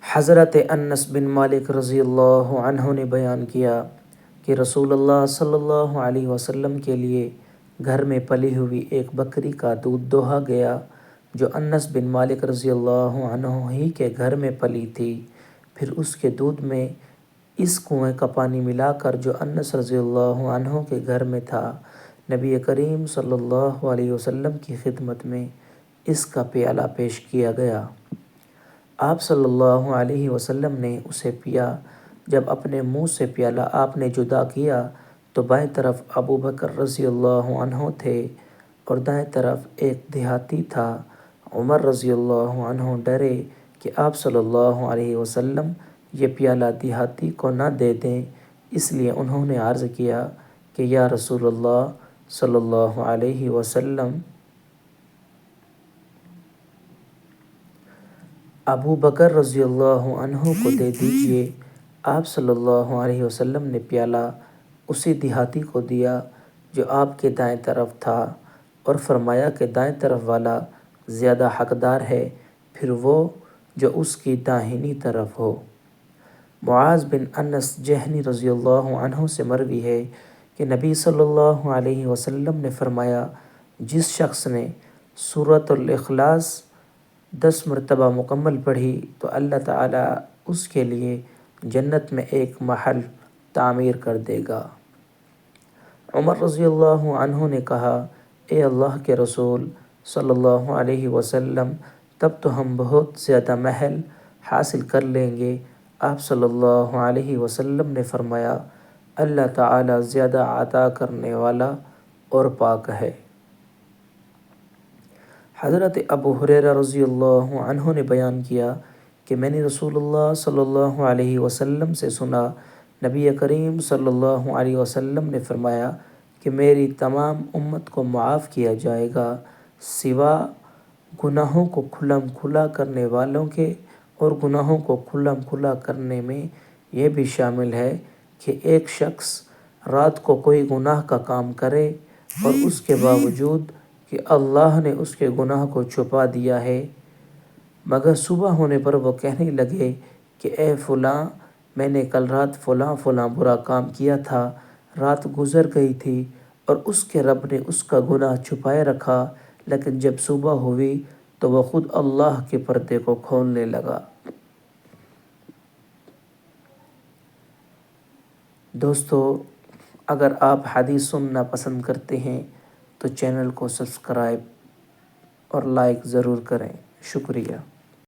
حضرت انس بن مالک رضی اللہ عنہ نے بیان کیا کہ رسول اللہ صلی اللہ علیہ وسلم کے لیے گھر میں پلی ہوئی ایک بکری کا دودھ دوہا گیا جو انس بن مالک رضی اللہ عنہ ہی کے گھر میں پلی تھی۔ پھر اس کے دودھ میں اس کنویں کا پانی ملا کر جو انس رضی اللہ عنہ کے گھر میں تھا، نبی کریم صلی اللہ علیہ وسلم کی خدمت میں اس کا پیالہ پیش کیا گیا۔ آپ صلی اللہ علیہ وسلم نے اسے پیا۔ جب اپنے منہ سے پیالہ آپ نے جدا کیا تو بائیں طرف ابو بکر رضی اللہ عنہ تھے اور دائیں طرف ایک دیہاتی تھا۔ عمر رضی اللہ عنہ ڈرے کہ آپ صلی اللہ علیہ وسلم یہ پیالہ دیہاتی کو نہ دے دیں، اس لیے انہوں نے عرض کیا کہ یا رسول اللہ صلی اللہ علیہ وسلم، ابو بکر رضی اللہ عنہ کو دے دیجئے۔ آپ صلی اللہ علیہ وسلم نے پیالہ اسی دیہاتی کو دیا جو آپ کے دائیں طرف تھا اور فرمایا کہ دائیں طرف والا زیادہ حقدار ہے، پھر وہ جو اس کی داہنی طرف ہو۔ معاذ بن انس جہنی رضی اللہ عنہ سے مروی ہے کہ نبی صلی اللہ علیہ وسلم نے فرمایا، جس شخص نے سورۃ الاخلاص 10 مرتبہ مکمل پڑھی تو اللہ تعالیٰ اس کے لیے جنت میں ایک محل تعمیر کر دے گا۔ عمر رضی اللہ عنہ نے کہا، اے اللہ کے رسول صلی اللہ علیہ وسلم، تب تو ہم بہت زیادہ محل حاصل کر لیں گے۔ آپ صلی اللہ علیہ وسلم نے فرمایا، اللہ تعالیٰ زیادہ عطا کرنے والا اور پاک ہے۔ حضرت ابو ہریرہ رضی اللہ عنہ نے بیان کیا کہ میں نے رسول اللہ صلی اللہ علیہ وسلم سے سنا، نبی کریم صلی اللہ علیہ وسلم نے فرمایا کہ میری تمام امت کو معاف کیا جائے گا سوا گناہوں کو کھلم کھلا کرنے والوں کے، اور گناہوں کو کھلم کھلا کرنے میں یہ بھی شامل ہے کہ ایک شخص رات کو کوئی گناہ کا کام کرے اور اس کے باوجود کہ اللہ نے اس کے گناہ کو چھپا دیا ہے، مگر صبح ہونے پر وہ کہنے لگے کہ اے فلاں، میں نے کل رات فلاں فلاں برا کام کیا تھا، رات گزر گئی تھی اور اس کے رب نے اس کا گناہ چھپائے رکھا، لیکن جب صبح ہوئی تو وہ خود اللہ کے پردے کو کھولنے لگا۔ دوستو، اگر آپ حدیث سننا پسند کرتے ہیں تو چینل کو سبسکرائب اور لائک ضرور کریں۔ شکریہ۔